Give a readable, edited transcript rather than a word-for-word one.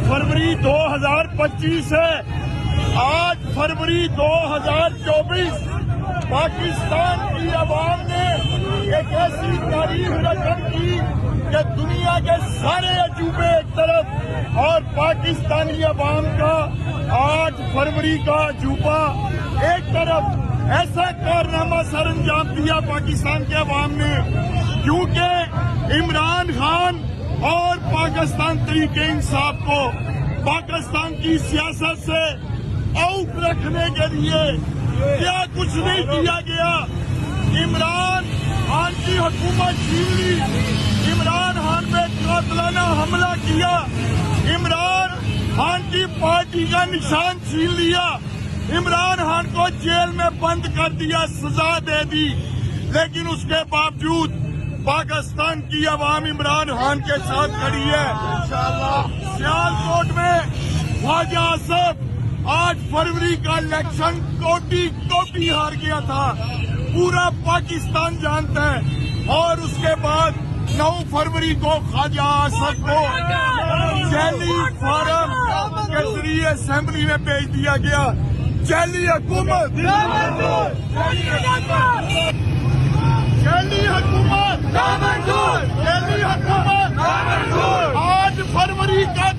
फरवरी 2025 है। 8 फरवरी 2024 पाकिस्तान की आवाम ने एक ऐसी तारीख रकम की कि दुनिया के सारे अजूबे एक तरफ और पाकिस्तानी आवाम का 8 फरवरी का अजूबा एक तरफ। ऐसा कारनामा सर अंजाम दिया पाकिस्तान के आवाम ने, क्योंकि इमरान खान और पाकिस्तान तरीके इंसाफ को पाकिस्तान की सियासत से आउट रखने के लिए क्या कुछ नहीं किया गया। इमरान खान की हुकूमत छीन ली, इमरान खान पे कातिलाना हमला किया, इमरान खान की पार्टी का निशान छीन लिया, इमरान खान को जेल में बंद कर दिया, सजा दे दी। लेकिन उसके बावजूद पाकिस्तान की आवाम इमरान खान के साथ खड़ी है। सियालकोट में ख्वाजा आसिफ 8 फरवरी का इलेक्शन कोटी हार गया था, पूरा पाकिस्तान जानता है। और उसके बाद 9 फरवरी को ख्वाजा आसिफ को जैली फार्म के जरिए असेंबली में भेज दिया गया। जैली हुकूमत, जैली हुकूमत, जैली हुकूमत 8 फरवरी का